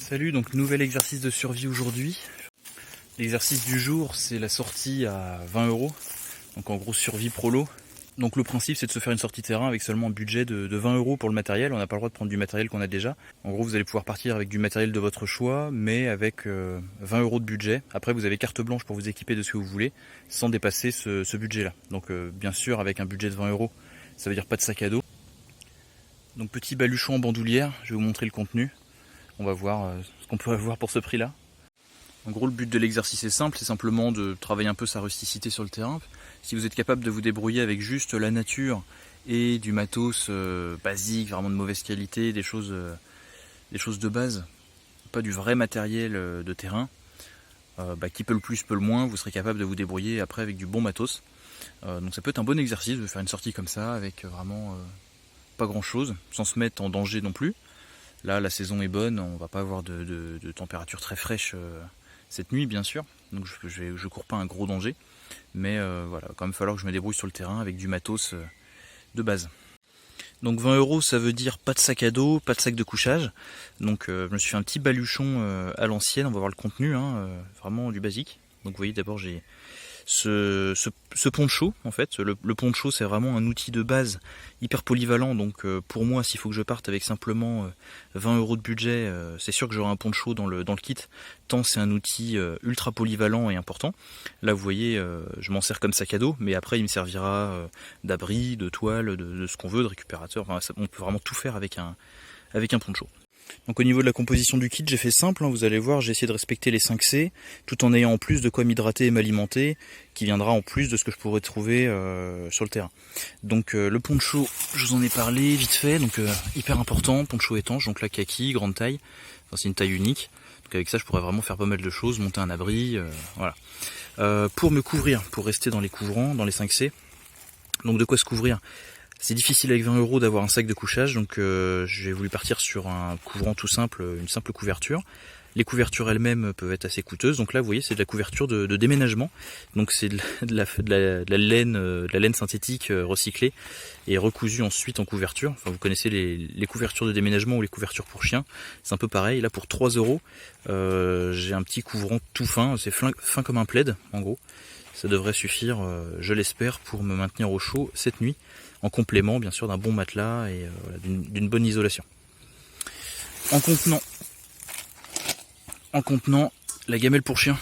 Salut, donc nouvel exercice de survie aujourd'hui. L'exercice du jour, c'est la sortie à 20 €, donc en gros survie prolo. Donc le principe, c'est de se faire une sortie terrain avec seulement un budget de 20 € pour le matériel. On n'a pas le droit de prendre du matériel qu'on a déjà. En gros, vous allez pouvoir partir avec du matériel de votre choix, mais avec 20 € de budget. Après, vous avez carte blanche pour vous équiper de ce que vous voulez, sans dépasser ce budget-là. Donc bien sûr, avec un budget de 20 €, ça veut dire pas de sac à dos. Donc petit baluchon en bandoulière, je vais vous montrer le contenu. On va voir ce qu'on peut avoir pour ce prix-là. En gros, le but de l'exercice est simple, c'est simplement de travailler un peu sa rusticité sur le terrain. Si vous êtes capable de vous débrouiller avec juste la nature et du matos basique, vraiment de mauvaise qualité, des choses de base, pas du vrai matériel de terrain, qui peut le plus, peut le moins, vous serez capable de vous débrouiller après avec du bon matos. Donc ça peut être un bon exercice de faire une sortie comme ça, avec vraiment pas grand chose, sans se mettre en danger non plus. Là, la saison est bonne, on va pas avoir de température très fraîche cette nuit, bien sûr. Donc je cours pas un gros danger. Mais voilà, quand même falloir que je me débrouille sur le terrain avec du matos de base. Donc 20 €, ça veut dire pas de sac à dos, pas de sac de couchage. Donc je me suis fait un petit baluchon à l'ancienne, on va voir le contenu, vraiment du basique. Donc vous voyez, d'abord j'ai ce poncho, en fait. Le poncho, c'est vraiment un outil de base hyper polyvalent. Donc pour moi, s'il faut que je parte avec simplement 20 € de budget, c'est sûr que j'aurai un poncho dans le kit, tant c'est un outil ultra polyvalent et important. Là, vous voyez, je m'en sers comme sac à dos, mais après il me servira d'abri, de toile, de ce qu'on veut, de récupérateur. Enfin, on peut vraiment tout faire avec un poncho. Donc au niveau de la composition du kit, j'ai fait simple, vous allez voir, j'ai essayé de respecter les 5 C, tout en ayant en plus de quoi m'hydrater et m'alimenter, qui viendra en plus de ce que je pourrais trouver sur le terrain. Donc le poncho, je vous en ai parlé vite fait, donc hyper important, poncho étanche, donc là kaki, grande taille, enfin, c'est une taille unique, donc avec ça je pourrais vraiment faire pas mal de choses, monter un abri, voilà. Pour me couvrir, pour rester dans les couvrants, dans les 5 C, donc de quoi se couvrir? C'est difficile avec 20 € d'avoir un sac de couchage, donc j'ai voulu partir sur un couvrant tout simple, une simple couverture. Les couvertures elles-mêmes peuvent être assez coûteuses, donc là vous voyez c'est de la couverture de déménagement, donc c'est de la laine synthétique recyclée et recousue ensuite en couverture. Enfin vous connaissez les couvertures de déménagement ou les couvertures pour chiens, c'est un peu pareil. Là pour 3 €, j'ai un petit couvrant tout fin, c'est fin comme un plaid en gros. Ça devrait suffire, je l'espère, pour me maintenir au chaud cette nuit, en complément bien sûr d'un bon matelas et voilà, d'une bonne isolation. En contenant la gamelle pour chien.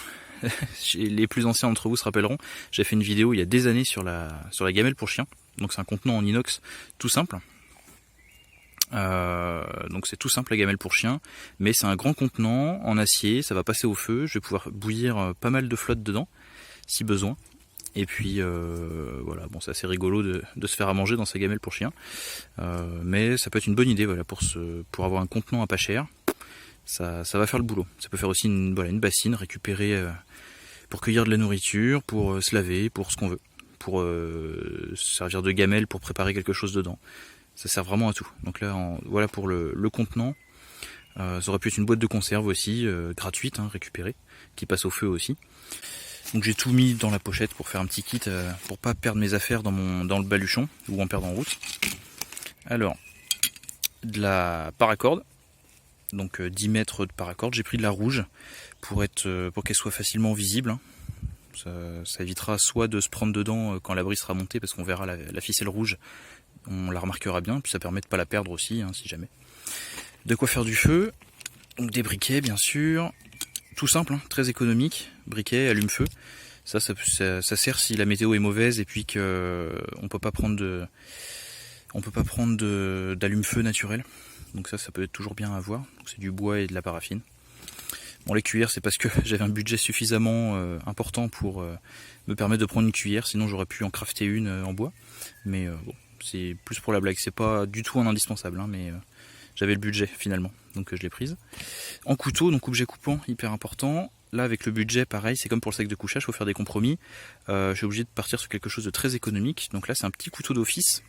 Les plus anciens d'entre vous se rappelleront, j'ai fait une vidéo il y a des années sur la gamelle pour chien. Donc c'est un contenant en inox tout simple. Donc c'est tout simple la gamelle pour chien, mais c'est un grand contenant en acier, ça va passer au feu, je vais pouvoir bouillir pas mal de flotte dedans si besoin. Et puis voilà, bon c'est assez rigolo de se faire à manger dans sa gamelle pour chien, mais ça peut être une bonne idée, voilà, pour avoir un contenant à pas cher. Ça va faire le boulot. Ça peut faire aussi une bassine récupérée pour cueillir de la nourriture, pour se laver, pour ce qu'on veut, pour servir de gamelle pour préparer quelque chose dedans. Ça sert vraiment à tout. Donc là, voilà pour le contenant. Ça aurait pu être une boîte de conserve aussi, gratuite, récupérée, qui passe au feu aussi. Donc j'ai tout mis dans la pochette pour faire un petit kit, pour pas perdre mes affaires dans le baluchon ou en perdre en route. Alors, de la paracorde, donc 10 mètres de paracorde, j'ai pris de la rouge pour qu'elle soit facilement visible. Ça évitera soit de se prendre dedans quand l'abri sera monté, parce qu'on verra la ficelle rouge, on la remarquera bien, puis ça permet de pas la perdre aussi, si jamais. De quoi faire du feu, donc des briquets bien sûr, tout simple, très économique, briquet, allume-feu. Ça sert si la météo est mauvaise et puis que on peut pas prendre d'allume-feu naturel. Donc ça peut être toujours bien à avoir. C'est du bois et de la paraffine. Bon, les cuillères, c'est parce que j'avais un budget suffisamment important pour me permettre de prendre une cuillère, sinon j'aurais pu en crafter une en bois. Mais bon, c'est plus pour la blague, c'est pas du tout un indispensable, mais j'avais le budget finalement, donc je l'ai prise. En couteau, donc objet coupant, hyper important. Là avec le budget, pareil, c'est comme pour le sac de couchage, il faut faire des compromis. Je suis obligé de partir sur quelque chose de très économique. Donc là c'est un petit couteau d'office,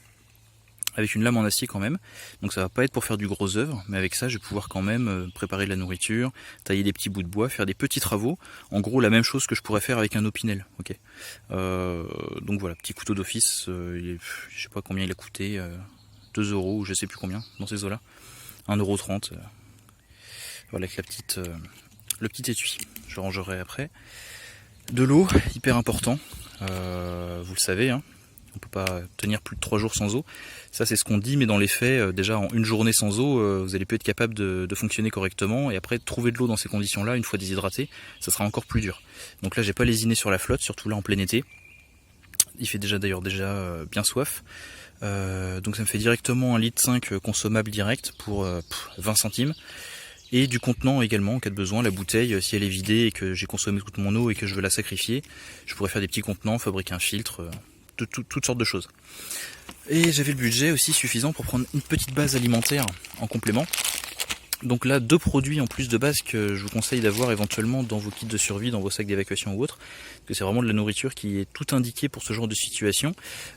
avec une lame en acier quand même. Donc ça va pas être pour faire du gros œuvre, mais avec ça je vais pouvoir quand même préparer de la nourriture, tailler des petits bouts de bois, faire des petits travaux. En gros la même chose que je pourrais faire avec un Opinel. Ok. Donc voilà, petit couteau d'office, je sais pas combien il a coûté, 2 € ou je sais plus combien dans ces eaux-là. 1,30 €. Voilà, avec le petit étui. Je rangerai après. De l'eau, hyper important. Vous le savez, hein, on peut pas tenir plus de 3 jours sans eau. Ça c'est ce qu'on dit, mais dans les faits, déjà en une journée sans eau, vous allez plus être capable de fonctionner correctement. Et après, trouver de l'eau dans ces conditions-là, une fois déshydraté, ça sera encore plus dur. Donc là, j'ai pas lésiné sur la flotte, surtout là en plein été. Il fait déjà bien soif. Donc ça me fait directement 1,5 litre consommable direct pour 20 centimes. Et du contenant également en cas de besoin. La bouteille, si elle est vidée et que j'ai consommé toute mon eau et que je veux la sacrifier, je pourrais faire des petits contenants, fabriquer un filtre, toutes sortes de choses. Et j'avais le budget aussi suffisant pour prendre une petite base alimentaire en complément. Donc là, 2 produits en plus de base que je vous conseille d'avoir éventuellement dans vos kits de survie, dans vos sacs d'évacuation ou autres, parce que c'est vraiment de la nourriture qui est tout indiquée pour ce genre de situation.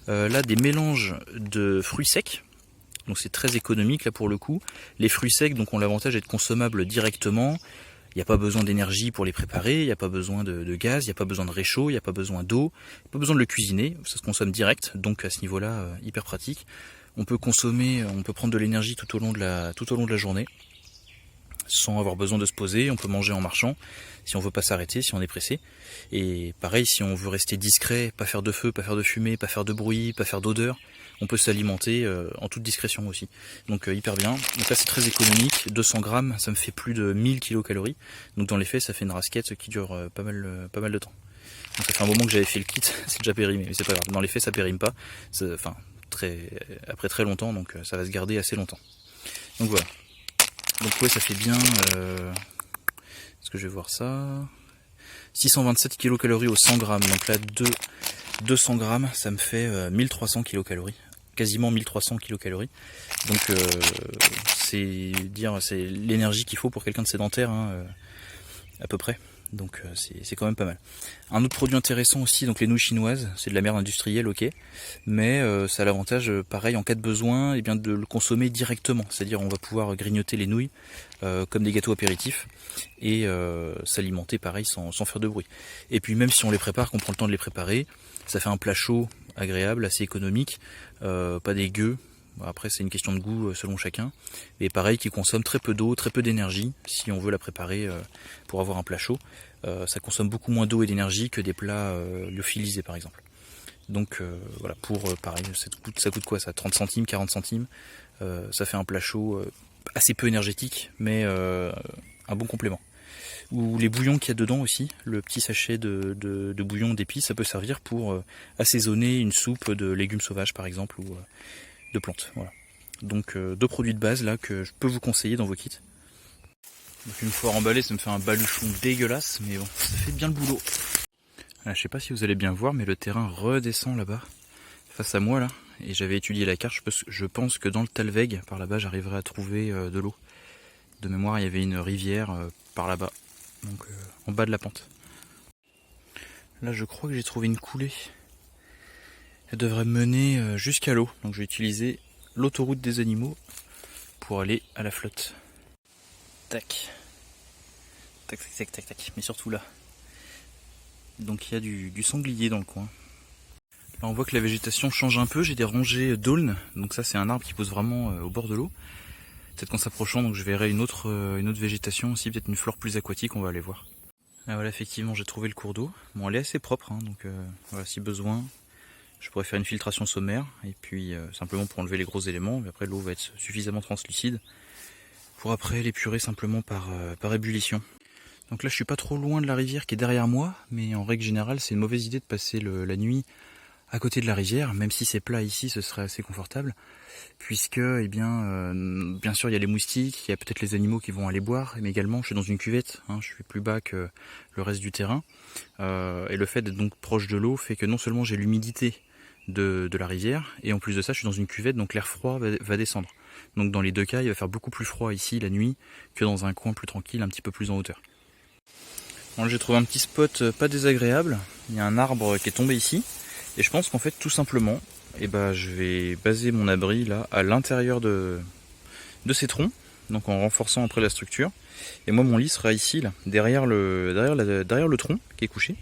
Là, des mélanges de fruits secs. Donc c'est très économique là pour le coup. Les fruits secs donc ont l'avantage d'être consommables directement. Il n'y a pas besoin d'énergie pour les préparer, il n'y a pas besoin de gaz, il n'y a pas besoin de réchaud, il n'y a pas besoin d'eau, il n'y a pas besoin de le cuisiner, ça se consomme direct, donc à ce niveau-là, hyper pratique. On peut prendre de l'énergie tout au long de la journée, sans avoir besoin de se poser, on peut manger en marchant, si on veut pas s'arrêter, si on est pressé. Et pareil, si on veut rester discret, pas faire de feu, pas faire de fumée, pas faire de bruit, pas faire d'odeur, on peut s'alimenter en toute discrétion aussi. Donc hyper bien. Donc là c'est très économique, 200 grammes, ça me fait plus de 1000 kilocalories. Donc dans les faits, ça fait une rasquette qui dure pas mal de temps. Donc ça fait un moment que j'avais fait le kit, c'est déjà périmé, mais c'est pas grave. Dans les faits, ça périme pas. Après très longtemps, donc ça va se garder assez longtemps. Donc voilà. Donc ouais, ça fait bien... Est-ce que je vais voir ça 627 kilocalories au 100 grammes. Donc là, 200 grammes, ça me fait 1300 kilocalories. Quasiment 1300 kilocalories. Donc c'est l'énergie qu'il faut pour quelqu'un de sédentaire, hein, à peu près. Donc c'est quand même pas mal. Un autre produit intéressant aussi, donc les nouilles chinoises, c'est de la merde industrielle, ok, mais ça a l'avantage, pareil, en cas de besoin, bien de le consommer directement. C'est-à-dire on va pouvoir grignoter les nouilles comme des gâteaux apéritifs et s'alimenter pareil sans faire de bruit. Et puis même si on les prépare, qu'on prend le temps de les préparer, ça fait un plat chaud, agréable, assez économique, pas dégueu. Après c'est une question de goût selon chacun, et pareil qui consomme très peu d'eau, très peu d'énergie si on veut la préparer pour avoir un plat chaud. Ça consomme beaucoup moins d'eau et d'énergie que des plats lyophilisés par exemple. Donc voilà, pour pareil, ça coûte quoi ça, 30 centimes, 40 centimes, ça fait un plat chaud assez peu énergétique, mais un bon complément. Ou les bouillons qu'il y a dedans aussi, le petit sachet de bouillon d'épices, ça peut servir pour assaisonner une soupe de légumes sauvages par exemple, ou de plantes. Voilà. Donc 2 produits de base là que je peux vous conseiller dans vos kits. Donc une fois emballé, ça me fait un baluchon dégueulasse, mais bon, ça fait bien le boulot. Là, je sais pas si vous allez bien voir, mais le terrain redescend là-bas, face à moi là. Et j'avais étudié la carte, je pense que dans le Talweg, par là-bas, j'arriverai à trouver de l'eau. De mémoire, il y avait une rivière par là-bas, donc en bas de la pente. Là, je crois que j'ai trouvé une coulée. Elle devrait mener jusqu'à l'eau, donc je vais utiliser l'autoroute des animaux pour aller à la flotte. Tac. Tac, tac, tac, tac, mais surtout là. Donc il y a du sanglier dans le coin. Là on voit que la végétation change un peu, j'ai des rangées d'aulnes, donc ça c'est un arbre qui pousse vraiment au bord de l'eau. Peut-être qu'en s'approchant, donc je verrai une autre végétation aussi, peut-être une flore plus aquatique, on va aller voir. Là voilà, effectivement j'ai trouvé le cours d'eau. Bon, elle est assez propre, hein, donc voilà, si besoin, je pourrais faire une filtration sommaire, et puis simplement pour enlever les gros éléments, mais après l'eau va être suffisamment translucide, pour après l'épurer simplement par ébullition. Donc là je suis pas trop loin de la rivière qui est derrière moi, mais en règle générale c'est une mauvaise idée de passer la nuit à côté de la rivière, même si c'est plat ici ce serait assez confortable, puisque bien sûr il y a les moustiques, il y a peut-être les animaux qui vont aller boire, mais également je suis dans une cuvette, hein, je suis plus bas que le reste du terrain, et le fait d'être donc proche de l'eau fait que non seulement j'ai l'humidité de la rivière, et en plus de ça je suis dans une cuvette, donc l'air froid va descendre. Donc dans les 2 cas il va faire beaucoup plus froid ici la nuit que dans un coin plus tranquille, un petit peu plus en hauteur. Bon, j'ai trouvé un petit spot pas désagréable, il y a un arbre qui est tombé ici, et je pense qu'en fait tout simplement je vais baser mon abri là à l'intérieur de ces troncs, donc en renforçant après la structure, et moi mon lit sera ici là, derrière le tronc qui est couché,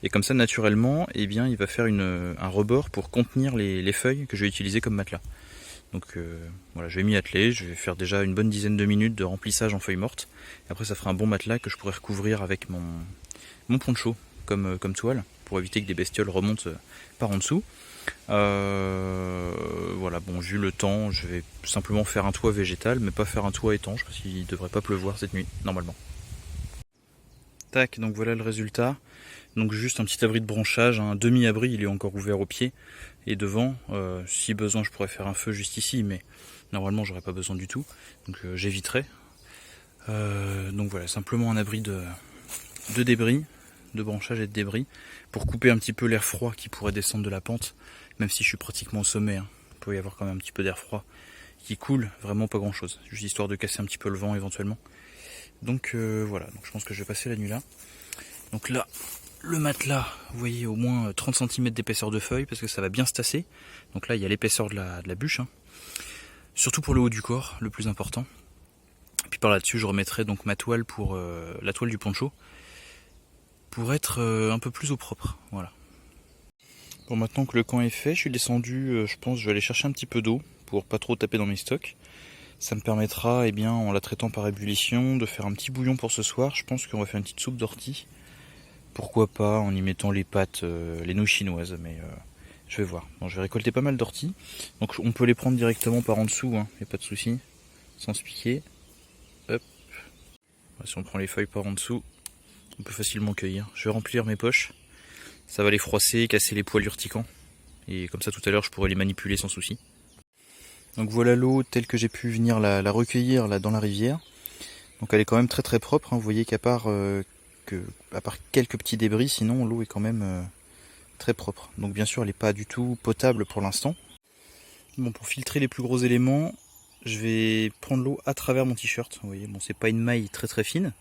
et comme ça naturellement il va faire un rebord pour contenir les feuilles que je vais utiliser comme matelas. Donc voilà, je vais m'y atteler, je vais faire déjà une bonne dizaine de minutes de remplissage en feuilles mortes. Et après ça fera un bon matelas que je pourrais recouvrir avec mon poncho comme toile, pour éviter que des bestioles remontent par en dessous. Voilà, bon, vu le temps, je vais simplement faire un toit végétal, mais pas faire un toit étanche, parce qu'il ne devrait pas pleuvoir cette nuit, normalement. Tac, donc voilà le résultat. Donc juste un petit abri de branchage, un demi-abri, il est encore ouvert au pied. Et devant, si besoin, je pourrais faire un feu juste ici, mais normalement, j'aurais pas besoin du tout. Donc j'éviterai. Donc voilà, simplement un abri de débris, de branchage et de débris, pour couper un petit peu l'air froid qui pourrait descendre de la pente, même si je suis pratiquement au sommet. Il peut y avoir quand même un petit peu d'air froid qui coule, vraiment pas grand chose, juste histoire de casser un petit peu le vent éventuellement. Donc voilà, donc je pense que je vais passer la nuit là. Donc là, le matelas, vous voyez, au moins 30 cm d'épaisseur de feuilles, parce que ça va bien se tasser. Donc là, il y a l'épaisseur de la bûche, surtout pour le haut du corps, le plus important. Et puis par là-dessus, je remettrai donc ma toile pour la toile du poncho, pour être un peu plus au propre. Voilà. Bon, maintenant que le camp est fait, je suis descendu, je pense que je vais aller chercher un petit peu d'eau pour pas trop taper dans mes stocks. Ça me permettra, eh bien, en la traitant par ébullition, de faire un petit bouillon pour ce soir. Je pense qu'on va faire une petite soupe d'ortie. Pourquoi pas en y mettant les pâtes, les nouilles chinoises, mais je vais voir. Bon, je vais récolter pas mal d'orties. Donc on peut les prendre directement par en dessous, hein, y a pas de souci, sans se piquer. Hop. Si on prend les feuilles par en dessous, on peut facilement cueillir. Je vais remplir mes poches. Ça va les froisser, casser les poils urticants. Et comme ça tout à l'heure je pourrai les manipuler sans souci. Donc voilà l'eau telle que j'ai pu venir la recueillir là dans la rivière. Donc elle est quand même très très propre, hein. Vous voyez qu'à part, quelques petits débris, sinon l'eau est quand même très propre. Donc bien sûr elle n'est pas du tout potable pour l'instant. Bon, pour filtrer les plus gros éléments, je vais prendre l'eau à travers mon t-shirt. Vous voyez, bon, c'est pas une maille très très fine,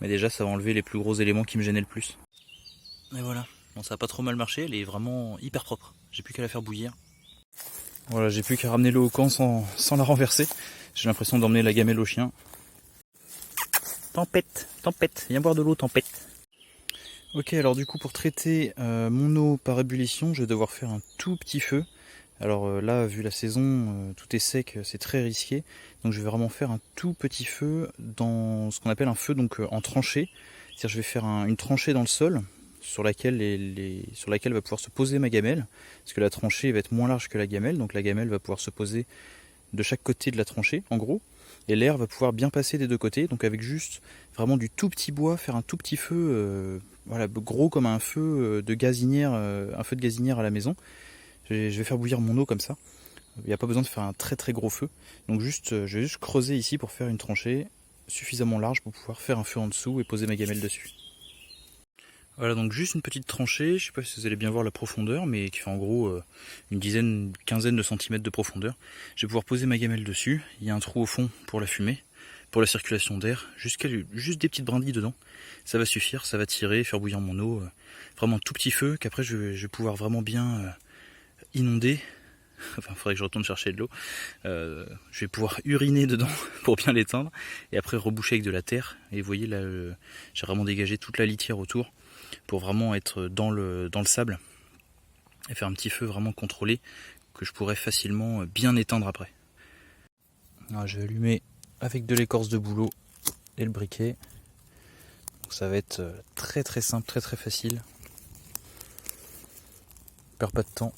mais déjà ça va enlever les plus gros éléments qui me gênaient le plus. Et voilà, bon, ça a pas trop mal marché, elle est vraiment hyper propre. J'ai plus qu'à la faire bouillir. Voilà, j'ai plus qu'à ramener l'eau au camp sans la renverser. J'ai l'impression d'emmener la gamelle au chien. Tempête, viens boire de l'eau, tempête. Ok, alors du coup pour traiter mon eau par ébullition, je vais devoir faire un tout petit feu. Alors là, vu la saison, tout est sec, c'est très risqué. Donc je vais vraiment faire un tout petit feu dans ce qu'on appelle un feu donc en tranchée. C'est-à-dire je vais faire une tranchée dans le sol sur laquelle va pouvoir se poser ma gamelle. Parce que la tranchée va être moins large que la gamelle, donc la gamelle va pouvoir se poser de chaque côté de la tranchée, en gros. Et l'air va pouvoir bien passer des deux côtés, donc avec juste vraiment du tout petit bois, faire un tout petit feu, voilà, gros comme un feu de gazinière, un feu de gazinière à la maison. Je vais faire bouillir mon eau comme ça. Il n'y a pas besoin de faire un très très gros feu. Donc je vais juste creuser ici pour faire une tranchée suffisamment large pour pouvoir faire un feu en dessous et poser ma gamelle dessus. Voilà, donc juste une petite tranchée, je sais pas si vous allez bien voir la profondeur, mais qui fait en gros une quinzaine de centimètres de profondeur. Je vais pouvoir poser ma gamelle dessus, il y a un trou au fond pour la fumée, pour la circulation d'air, juste des petites brindilles dedans. Ça va suffire, ça va tirer, faire bouillir mon eau, vraiment tout petit feu, qu'après je vais pouvoir vraiment bien inonder. Enfin, il faudrait que je retourne chercher de l'eau. Je vais pouvoir uriner dedans pour bien l'éteindre, et après reboucher avec de la terre. Et vous voyez là, j'ai vraiment dégagé toute la litière autour, pour vraiment être dans le sable et faire un petit feu vraiment contrôlé que je pourrais facilement bien éteindre après. Alors, je vais allumer avec de l'écorce de bouleau et le briquet. Donc, ça va être très très simple, très très facile. Je perds pas de temps.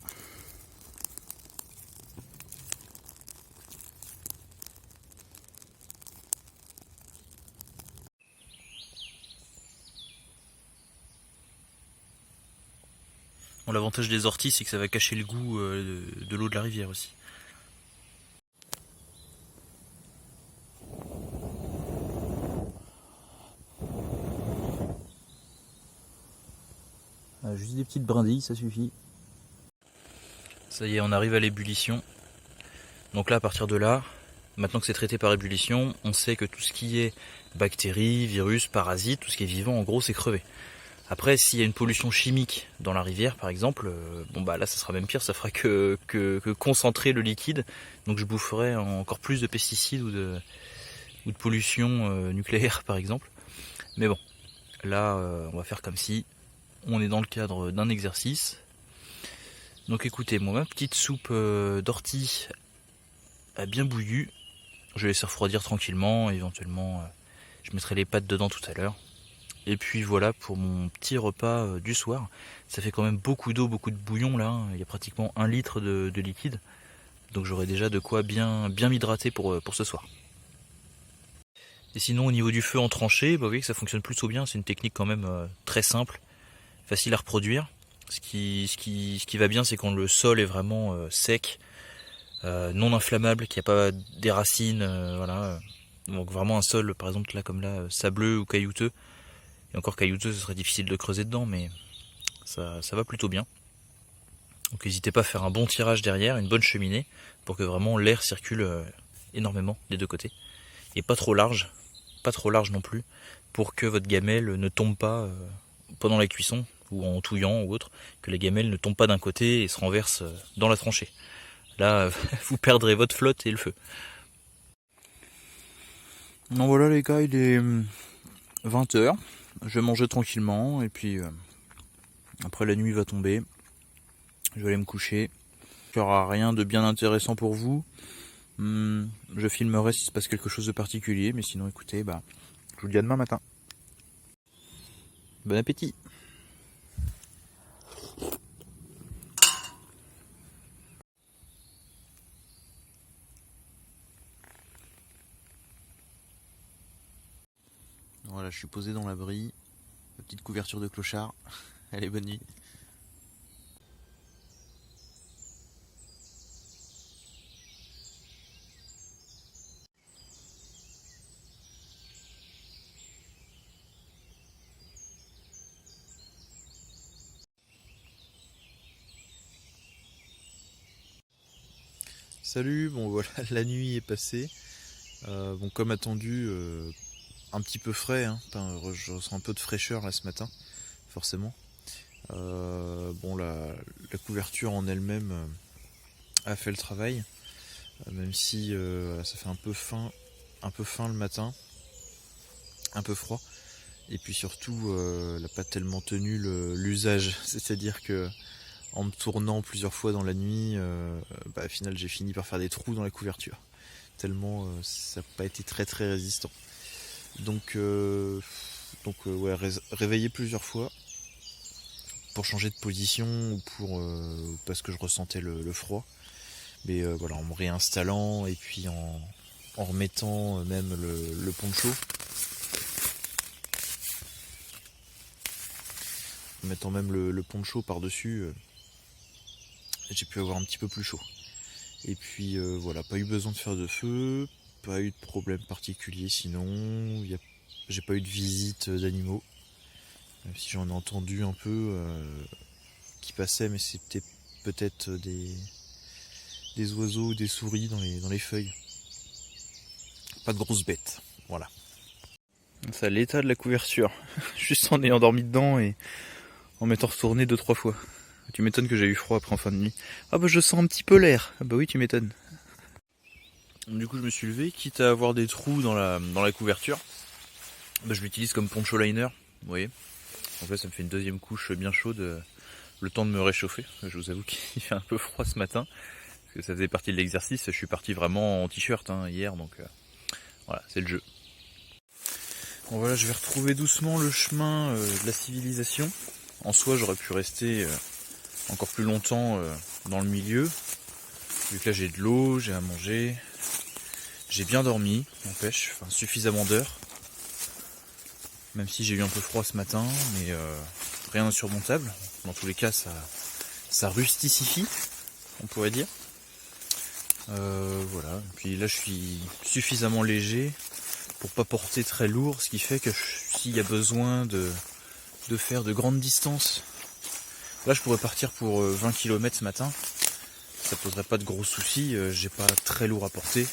Bon, l'avantage des orties, c'est que ça va cacher le goût de l'eau de la rivière aussi. Juste des petites brindilles, ça suffit. Ça y est, on arrive à l'ébullition. Donc là, à partir de là, maintenant que c'est traité par ébullition, on sait que tout ce qui est bactéries, virus, parasites, tout ce qui est vivant, en gros, c'est crevé. Après, s'il y a une pollution chimique dans la rivière, par exemple, bon bah là, ça sera même pire, ça fera que concentrer le liquide. Donc je boufferai encore plus de pesticides ou de pollution nucléaire, par exemple. Mais bon, là, on va faire comme si on est dans le cadre d'un exercice. Donc écoutez, moi, ma petite soupe d'ortie bien bouillu. Je vais laisser refroidir tranquillement, éventuellement je mettrai les pâtes dedans tout à l'heure. Et puis voilà pour mon petit repas du soir. Ça fait quand même beaucoup d'eau, beaucoup de bouillon là, hein. Il y a pratiquement 1 litre de liquide. Donc j'aurai déjà de quoi bien m'hydrater pour ce soir. Et sinon au niveau du feu en tranchée, vous voyez que ça fonctionne plutôt bien. C'est une technique quand même très simple, facile à reproduire. Ce qui va bien, c'est quand le sol est vraiment sec, non inflammable, qu'il n'y a pas des racines, voilà. Donc vraiment un sol, par exemple là comme là, sableux ou caillouteux. Et encore caillouteux, ce serait difficile de creuser dedans, mais ça va plutôt bien. Donc n'hésitez pas à faire un bon tirage derrière, une bonne cheminée, pour que vraiment l'air circule énormément des deux côtés. Et pas trop large non plus, pour que votre gamelle ne tombe pas pendant la cuisson, ou en touillant ou autre, que la gamelle ne tombe pas d'un côté et se renverse dans la tranchée. Là, vous perdrez votre flotte et le feu. Donc voilà les gars, il est 20h. Je vais manger tranquillement et puis après la nuit va tomber. Je vais aller me coucher. Il n'y aura rien de bien intéressant pour vous. Je filmerai s'il se passe quelque chose de particulier, mais sinon écoutez, je vous dis à demain matin. Bon appétit. Voilà, je suis posé dans l'abri. La petite couverture de clochard. Allez, bonne nuit. Salut, bon voilà, la nuit est passée. Bon, comme attendu, un petit peu frais, hein. Enfin, je ressens un peu de fraîcheur là ce matin, forcément. Bon, la couverture en elle-même a fait le travail, même si ça fait un peu fin le matin, un peu froid. Et puis surtout, elle n'a pas tellement tenu l'usage, c'est-à-dire que en me tournant plusieurs fois dans la nuit, au final j'ai fini par faire des trous dans la couverture, tellement ça n'a pas été très très résistant. Donc ouais, réveiller plusieurs fois pour changer de position ou parce que je ressentais le froid. Mais voilà, en me réinstallant et puis en remettant même le poncho. En mettant même le poncho par-dessus, j'ai pu avoir un petit peu plus chaud. Et puis voilà, pas eu besoin de faire de feu, pas eu de problème particulier sinon, j'ai pas eu de visite d'animaux. Même si j'en ai entendu un peu qui passaient, mais c'était peut-être des oiseaux ou des souris dans les feuilles. Pas de grosses bêtes, voilà. C'est l'état de la couverture, juste en ayant dormi dedans et en m'étant retourné 2-3 fois. Tu m'étonnes que j'ai eu froid après en fin de nuit. Ah je sens un petit peu l'air. Ah oui, tu m'étonnes. Du coup je me suis levé, quitte à avoir des trous dans la couverture. Je l'utilise comme poncho liner, vous voyez. En fait ça me fait une deuxième couche bien chaude, le temps de me réchauffer. Je vous avoue qu'il fait un peu froid ce matin, parce que ça faisait partie de l'exercice. Je suis parti vraiment en t-shirt hier, donc voilà, c'est le jeu. Bon voilà, je vais retrouver doucement le chemin de la civilisation. En soi j'aurais pu rester encore plus longtemps dans le milieu, vu que là j'ai de l'eau, j'ai à manger, j'ai bien dormi, n'empêche, enfin suffisamment d'heures, même si j'ai eu un peu froid ce matin, mais rien d'insurmontable. Dans tous les cas ça rusticifie, on pourrait dire. Voilà, et puis là je suis suffisamment léger pour pas porter très lourd, ce qui fait que s'il y a besoin de faire de grandes distances, là je pourrais partir pour 20 km ce matin, ça poserait pas de gros soucis, j'ai pas très lourd à porter,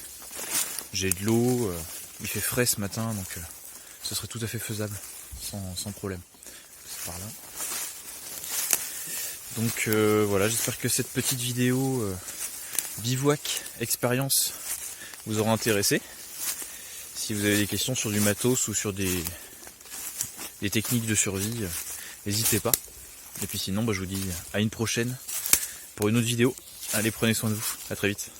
j'ai de l'eau, il fait frais ce matin, donc ce serait tout à fait faisable, sans problème. C'est par là. Donc voilà, j'espère que cette petite vidéo bivouac expérience vous aura intéressé. Si vous avez des questions sur du matos ou sur des techniques de survie, n'hésitez pas. Et puis sinon, je vous dis à une prochaine pour une autre vidéo. Allez, prenez soin de vous. À très vite.